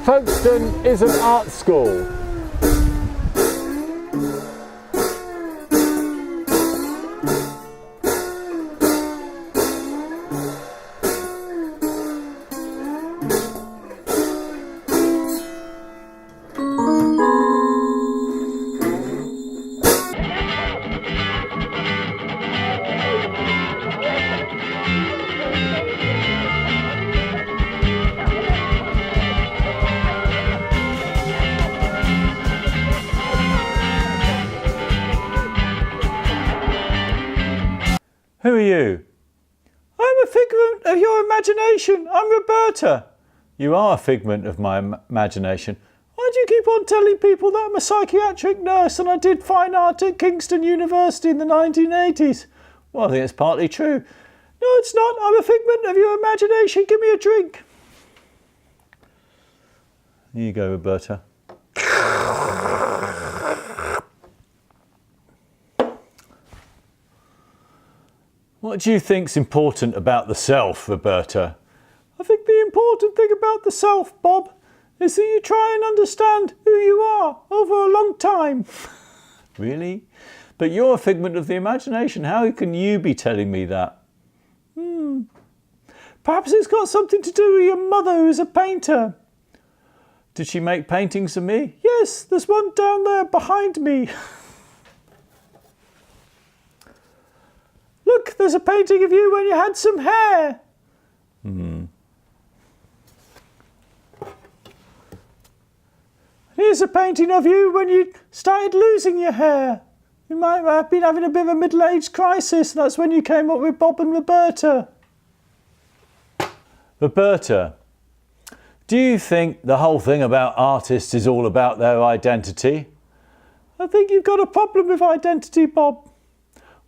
Folkestone is an art school. Who are you? I'm a figment of your imagination. I'm Roberta. You are a figment of my imagination. Why do you keep on telling people that I'm a psychiatric nurse and I did fine art at Kingston University in the 1980s? Well, I think it's partly true. No, it's not. I'm a figment of your imagination. Give me a drink. Here you go, Roberta. What do you think's important about the self, Roberta? I think the important thing about the self, Bob, is that you try and understand who you are over a long time. Really? But you're a figment of the imagination. How can you be telling me that? Perhaps it's got something to do with your mother, who's a painter. Did she make paintings of me? Yes, there's one down there behind me. Look, there's a painting of you when you had some hair. Here's a painting of you when you started losing your hair. You might have been having a bit of a middle-aged crisis. That's when you came up with Bob and Roberta. Roberta, do you think the whole thing about artists is all about their identity? I think you've got a problem with identity, Bob.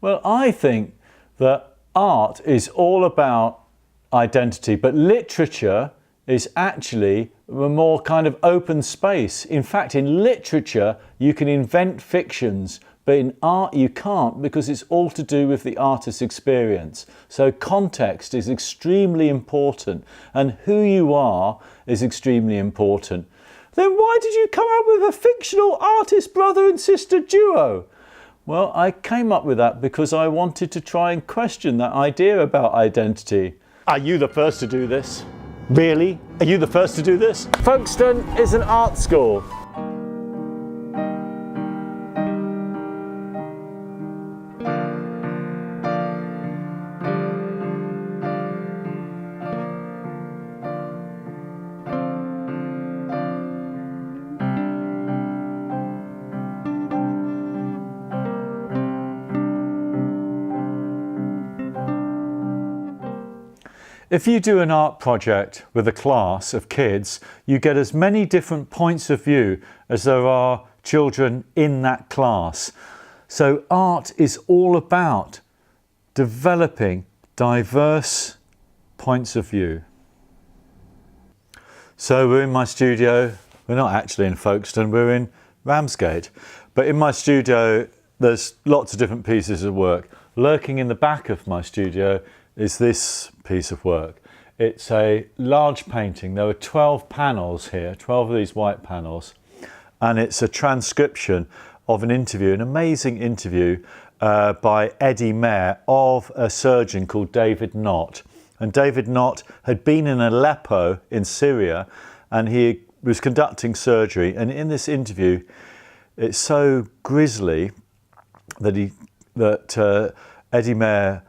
Well, I think that art is all about identity, but literature is actually a more kind of open space. In fact, in literature, you can invent fictions, but in art you can't, because it's all to do with the artist's experience. So context is extremely important, and who you are is extremely important. Then why did you come up with a fictional artist brother and sister duo? Well, I came up with that because I wanted to try and question that idea about identity. Are you the first to do this? Really? Are you the first to do this? Folkestone is an art school. If you do an art project with a class of kids, you get as many different points of view as there are children in that class. So art is all about developing diverse points of view. So we're in my studio. We're not actually in Folkestone, we're in Ramsgate. But in my studio, there's lots of different pieces of work. Lurking in the back of my studio is this piece of work. It's a large painting. There are 12 panels here, 12 of these white panels, and it's a transcription of an interview, an amazing interview by Eddie Mair of a surgeon called David Knott. And David Knott had been in Aleppo in Syria, and he was conducting surgery, and in this interview it's so grisly that Eddie Mair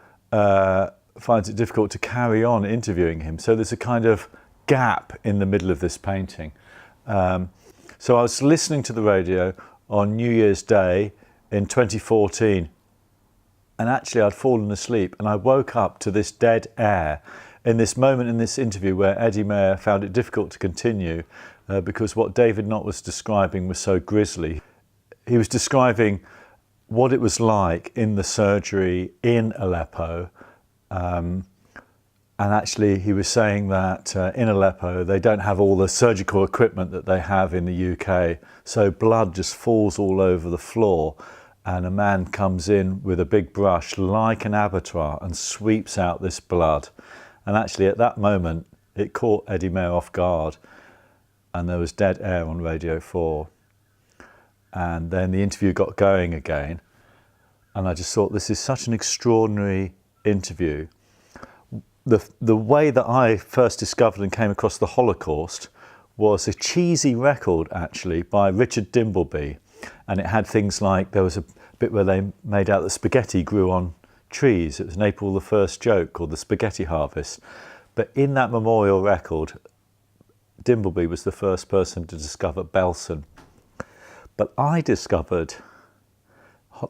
finds it difficult to carry on interviewing him. So there's a kind of gap in the middle of this painting. So I was listening to the radio on New Year's Day in 2014, and actually I'd fallen asleep, and I woke up to this dead air in this moment in this interview where Eddie Mair found it difficult to continue because what David Knott was describing was so grisly. He was describing what it was like in the surgery in Aleppo. And actually he was saying that in Aleppo they don't have all the surgical equipment that they have in the UK, so blood just falls all over the floor, and a man comes in with a big brush like an abattoir and sweeps out this blood. And actually at that moment it caught Eddie Mair off guard, and there was dead air on Radio 4. And then the interview got going again, and I just thought, this is such an extraordinary interview. The way that I first discovered and came across the Holocaust was a cheesy record, actually, by Richard Dimbleby. And it had things like, there was a bit where they made out that spaghetti grew on trees. It was an April the 1st joke called The Spaghetti Harvest. But in that memorial record, Dimbleby was the first person to discover Belsen. But I discovered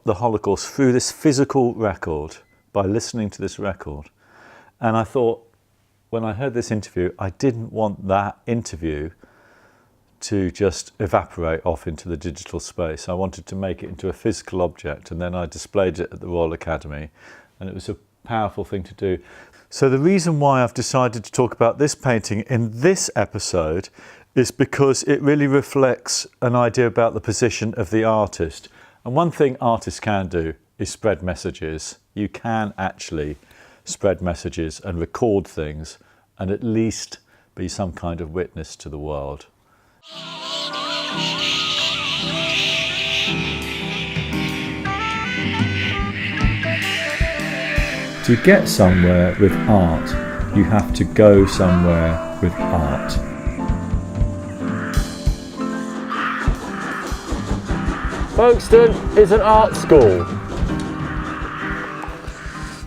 the Holocaust through this physical record, by listening to this record. And I thought, when I heard this interview, I didn't want that interview to just evaporate off into the digital space. I wanted to make it into a physical object, and then I displayed it at the Royal Academy, and it was a powerful thing to do. So the reason why I've decided to talk about this painting in this episode is because it really reflects an idea about the position of the artist. And one thing artists can do is spread messages. You can actually spread messages and record things and at least be some kind of witness to the world. To get somewhere with art, you have to go somewhere with art. Folkestone is an art school.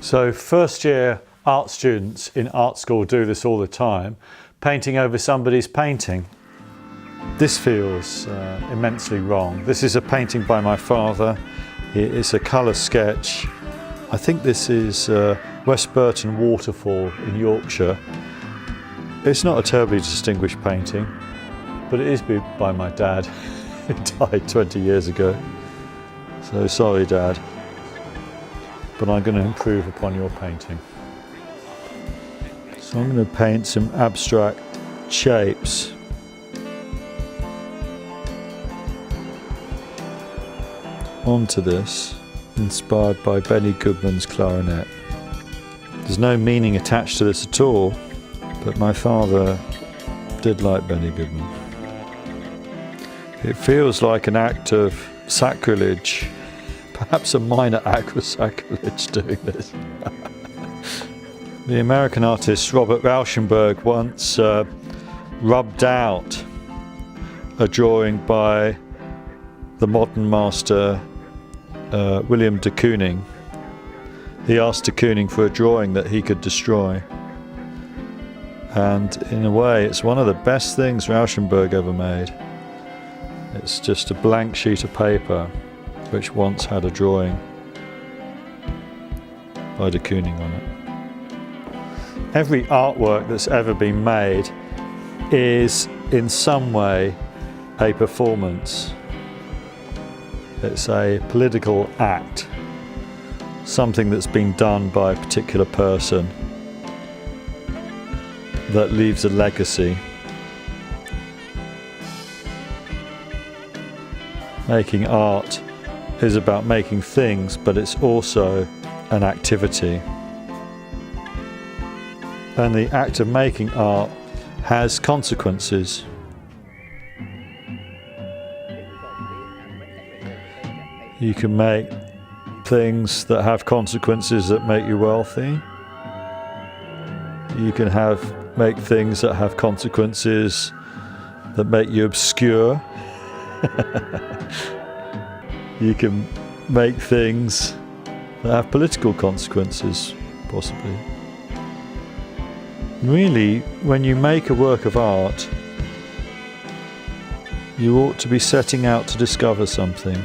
So first year art students in art school do this all the time, painting over somebody's painting. This feels immensely wrong. This is a painting by my father. It's a colour sketch. I think this is West Burton Waterfall in Yorkshire. It's not a terribly distinguished painting, but it is by my dad. He died 20 years ago. So sorry, Dad. But I'm going to improve upon your painting. So I'm going to paint some abstract shapes. Onto this, inspired by Benny Goodman's clarinet. There's no meaning attached to this at all, but my father did like Benny Goodman. It feels like an act of sacrilege, perhaps a minor act of sacrilege doing this. The American artist Robert Rauschenberg once rubbed out a drawing by the modern master William de Kooning. He asked de Kooning for a drawing that he could destroy. And in a way, it's one of the best things Rauschenberg ever made. It's just a blank sheet of paper which once had a drawing by de Kooning on it. Every artwork that's ever been made is in some way a performance. It's a political act, something that's been done by a particular person that leaves a legacy. Making art is about making things, but it's also an activity. And the act of making art has consequences. You can make things that have consequences that make you wealthy. You can make things that have consequences that make you obscure. You can make things that have political consequences, possibly. Really, when you make a work of art, you ought to be setting out to discover something.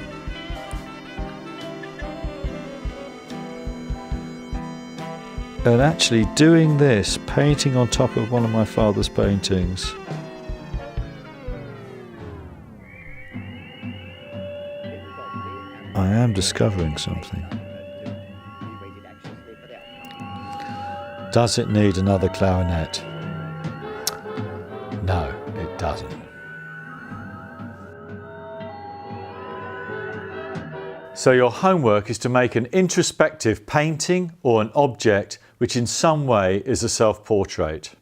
And actually doing this, painting on top of one of my father's paintings, I am discovering something. Does it need another clarinet? No, it doesn't. So your homework is to make an introspective painting or an object which in some way is a self-portrait.